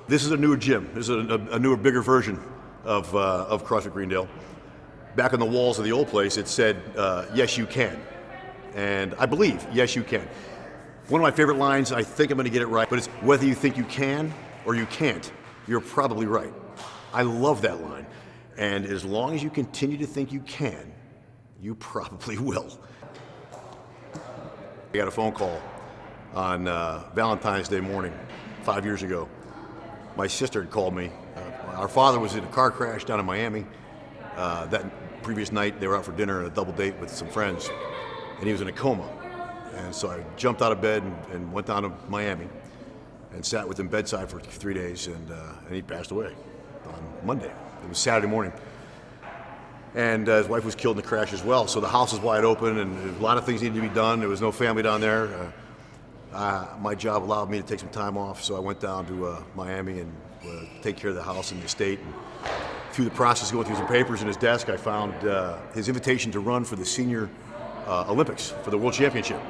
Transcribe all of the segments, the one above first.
This is a newer gym. This is a newer, bigger version of CrossFit Greendale. Back on the walls of the old place, it said, yes, you can. And I believe, yes, you can. One of my favorite lines, I think I'm going to get it right, but it's whether you think you can or you can't, you're probably right. I love that line. And as long as you continue to think you can, you probably will. I got a phone call on Valentine's Day morning 5 years ago. My sister had called me. Our father was in a car crash down in Miami. That previous night, they were out for dinner and a double date with some friends, and he was in a coma. And so I jumped out of bed and went down to Miami and sat with him bedside for 3 days, and he passed away on Monday. It was Saturday morning. And his wife was killed in the crash as well, so the house was wide open, and a lot of things needed to be done. There was no family down there. My job allowed me to take some time off, so I went down to Miami and take care of the house and the estate. And through the process of going through some papers in his desk, I found his invitation to run for the senior Olympics, for the World Championship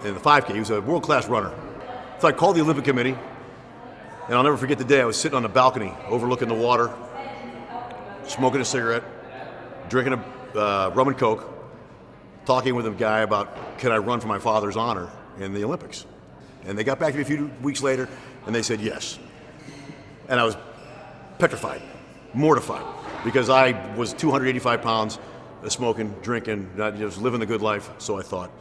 in the 5K. He was a world-class runner. So I called the Olympic Committee, and I'll never forget the day I was sitting on the balcony overlooking the water, smoking a cigarette, drinking a rum and Coke, talking with a guy about, can I run for my father's honor in the Olympics? And they got back to me a few weeks later, and they said yes. And I was petrified, mortified, because I was 285 pounds, smoking, drinking, just living the good life, so I thought.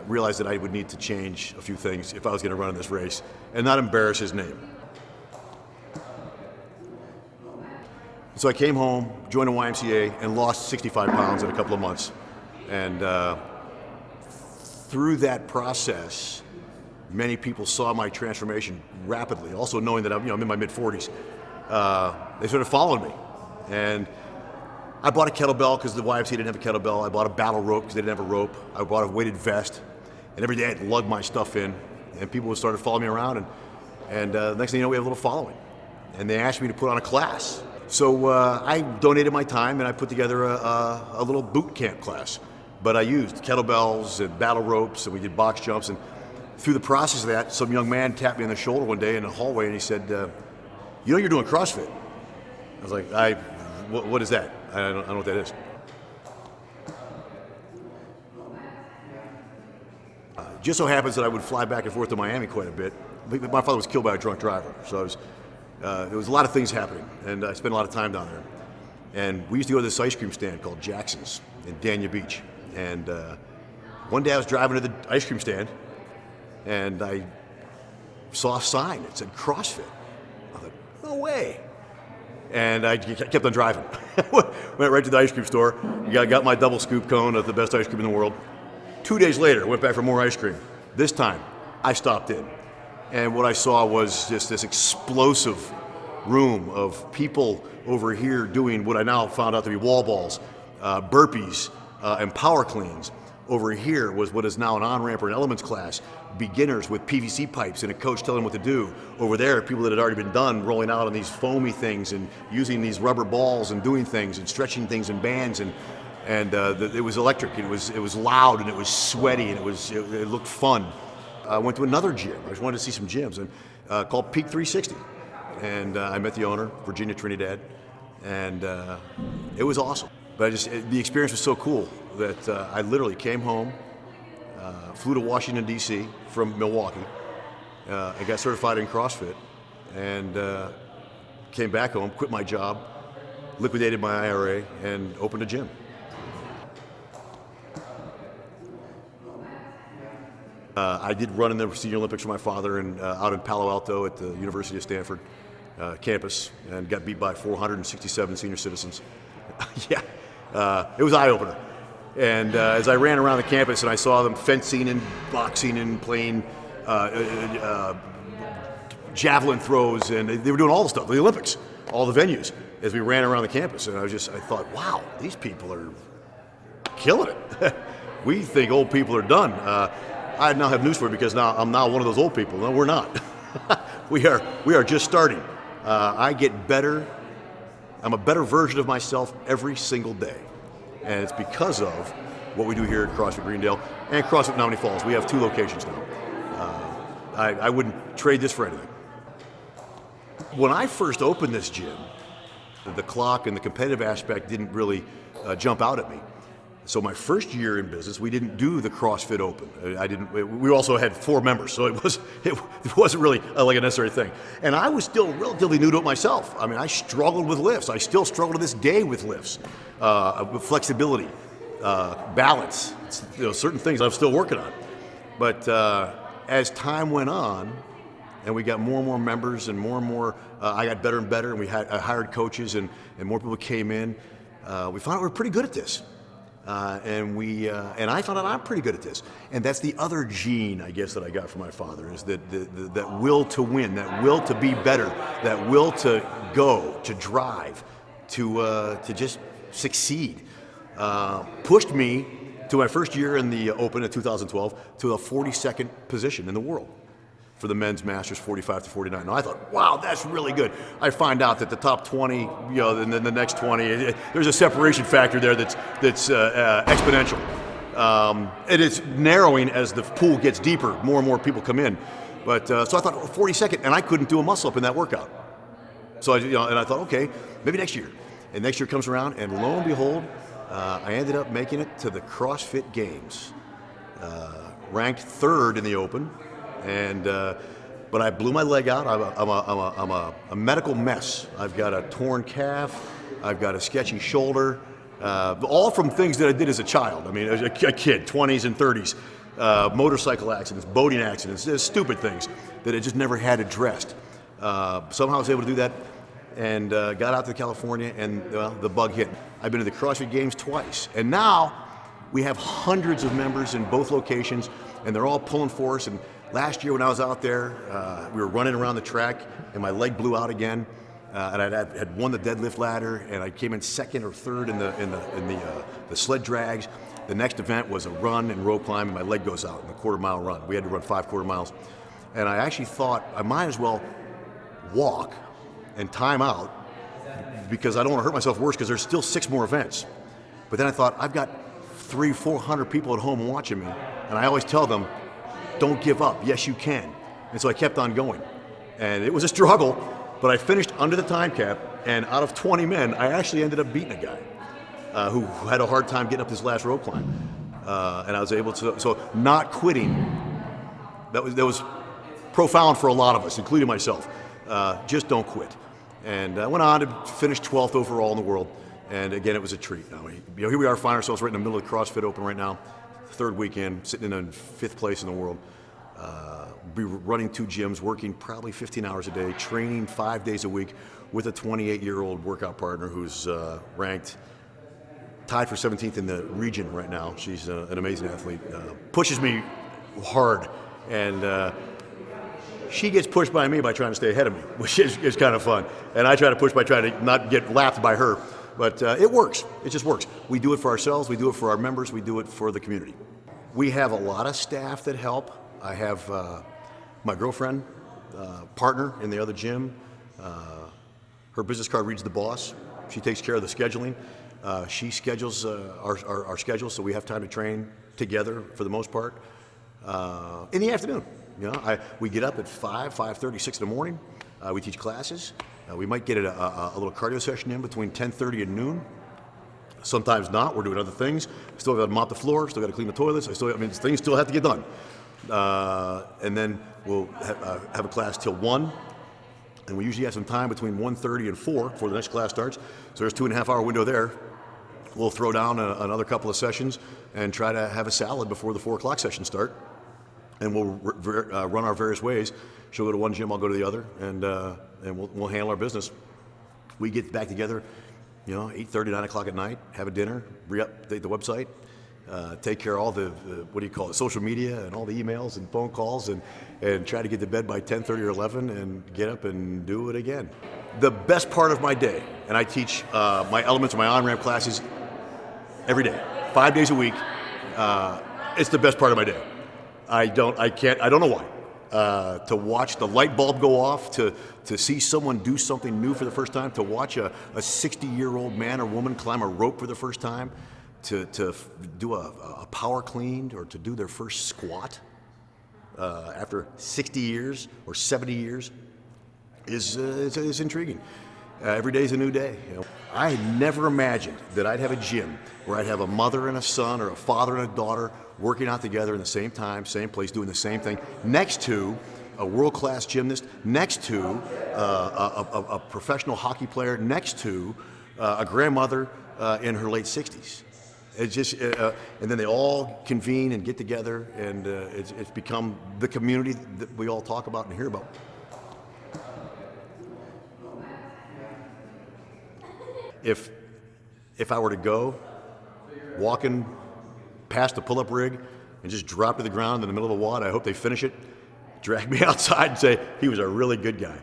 Realized that I would need to change a few things if I was going to run in this race and not embarrass his name. So I came home, joined a YMCA, and lost 65 pounds in a couple of months. And through that process, many people saw my transformation rapidly. Also knowing that I'm in my mid-40s, they started following me. And I bought a kettlebell because the YMCA didn't have a kettlebell. I bought a battle rope because they didn't have a rope. I bought a weighted vest, and every day I'd lug my stuff in, and people would start following me around. And next thing you know, we have a little following. And they asked me to put on a class. So I donated my time, and I put together a little boot camp class. But I used kettlebells and battle ropes, and we did box jumps. And through the process of that, some young man tapped me on the shoulder one day in the hallway, and he said, you know you're doing CrossFit. I was like, what is that? I don't know what that is. Just so happens that I would fly back and forth to Miami quite a bit. My father was killed by a drunk driver, so there was a lot of things happening, and I spent a lot of time down there. And we used to go to this ice cream stand called Jackson's in Dania Beach. And one day I was driving to the ice cream stand, and I saw a sign that said CrossFit. I thought, no way. And I kept on driving. Went right to the ice cream store, got my double scoop cone of the best ice cream in the world. 2 days later, went back for more ice cream. This time, I stopped in. And what I saw was just this explosive room of people over here doing what I now found out to be wall balls, burpees, and power cleans. Over here was what is now an on-ramp or an elements class, beginners with PVC pipes and a coach telling them what to do. Over there, people that had already been done rolling out on these foamy things and using these rubber balls and doing things and stretching things in bands, and it was electric. It was loud, and it was sweaty, and it looked fun. I went to another gym. I just wanted to see some gyms, and called Peak 360, and I met the owner, Virginia Trinidad, and it was awesome. But the experience was so cool that I literally came home, flew to Washington, D.C. from Milwaukee, and got certified in CrossFit, and came back home, quit my job, liquidated my IRA, and opened a gym. I did run in the Senior Olympics for my father and out in Palo Alto at the University of Stanford campus, and got beat by 467 senior citizens. Yeah, it was eye-opener. And as I ran around the campus and I saw them fencing and boxing and playing javelin throws, and they were doing all the stuff, the Olympics, all the venues, as we ran around the campus. And I thought, wow, these people are killing it. We think old people are done. I now have news for you, because I'm now one of those old people. No, we're not. we are just starting. I get better. I'm a better version of myself every single day. And it's because of what we do here at CrossFit Greendale and CrossFit Menominee Falls. We have 2 locations now. I wouldn't trade this for anything. When I first opened this gym, the clock and the competitive aspect didn't really jump out at me. So my first year in business, we didn't do the CrossFit Open. We also had 4 members, so it wasn't really like a necessary thing. And I was still relatively new to it myself. I mean, I struggled with lifts. I still struggle to this day with lifts, with flexibility, balance. Certain things I'm still working on. But as time went on, and we got more and more members, and more, I got better and better, and I hired coaches, and more people came in. We found out we were pretty good at this. And I found out I'm pretty good at this. And that's the other gene, I guess, that I got from my father, is that that will to win, that will to be better, that will to go, to drive, to just succeed. Pushed me to my first year in the Open in 2012 to the 42nd position in the world for the men's masters 45 to 49. Now I thought, wow, that's really good. I find out that the top 20, and then the next 20, there's a separation factor there that's exponential. And it's narrowing as the pool gets deeper. More and more people come in. But so I thought, 42nd, and I couldn't do a muscle up in that workout. So and I thought, okay, maybe next year. And next year comes around, and lo and behold, I ended up making it to the CrossFit Games, ranked 3rd in the Open. But I blew my leg out. I'm a medical mess. I've got a torn calf. I've got a sketchy shoulder. All from things that I did as a child. I mean, as a kid, 20s and 30s, motorcycle accidents, boating accidents, stupid things that I just never had addressed. Somehow I was able to do that, and got out to California, and the bug hit. I've been to the CrossFit Games twice, and now we have hundreds of members in both locations, and they're all pulling for us. And last year when I was out there, we were running around the track, and my leg blew out again. And I had won the deadlift ladder, and I came in 2nd or 3rd in the sled drags. The next event was a run and rope climb, and my leg goes out in the quarter-mile run. We had to run 5 quarter miles, and I actually thought I might as well walk and time out because I don't want to hurt myself worse because there's still 6 more events. But then I thought, I've got 300-400 people at home watching me, and I always tell them, don't give up. Yes, you can. And so I kept on going. And it was a struggle, but I finished under the time cap, and out of 20 men, I actually ended up beating a guy who had a hard time getting up this last rope climb. And I was able to, so not quitting, that was profound for a lot of us, including myself. Just don't quit. And I went on to finish 12th overall in the world. And again, it was a treat. Now, here we are, find ourselves right in the middle of the CrossFit Open right now, 3rd weekend, sitting in 5th place in the world. Be running 2 gyms, working probably 15 hours a day, training 5 days a week with a 28-year-old workout partner who's ranked tied for 17th in the region right now. She's an amazing athlete, pushes me hard, and she gets pushed by me by trying to stay ahead of me, which is kind of fun. And I try to push by trying to not get lapped by her. But it works. It just works. We do it for ourselves. We do it for our members. We do it for the community. We have a lot of staff that help. I have my girlfriend, partner in the other gym. Her business card reads the boss. She takes care of the scheduling. She schedules our schedule, so we have time to train together for the most part. In the afternoon, we get up at 5:30, 6 in the morning. We teach classes. We might get a little cardio session in between 10:30 and noon. Sometimes not. We're doing other things. Still got to mop the floor. Still got to clean the toilets. Things still have to get done. And then we'll have a class till 1. And we usually have some time between 1:30 and 4 before the next class starts. So there's a 2.5-hour window there. We'll throw down another couple of sessions and try to have a salad before the 4 o'clock session start. And we'll run our various ways. She'll go to one gym, I'll go to the other, and we'll handle our business. We get back together, 8:30, 9 o'clock at night, have a dinner, re-update the website, take care of all the social media and all the emails and phone calls, and try to get to bed by 10:30 or 11 and get up and do it again. The best part of my day, and I teach my elements of my on-ramp classes every day, 5 days a week. It's the best part of my day. I don't know why. To watch the light bulb go off, to see someone do something new for the first time, to watch a 60-year-old man or woman climb a rope for the first time, to do a power clean, or to do their first squat after 60 years or 70 years. is intriguing. Every day is a new day. You know? I had never imagined that I'd have a gym where I'd have a mother and a son or a father and a daughter working out together in the same time, same place, doing the same thing, next to a world-class gymnast, next to a professional hockey player, next to a grandmother in her late 60s. It's just, and then they all convene and get together, and it's become the community that we all talk about and hear about. If I were to go walking past the pull-up rig and just drop to the ground in the middle of a WOD, I hope they finish it, drag me outside and say, he was a really good guy.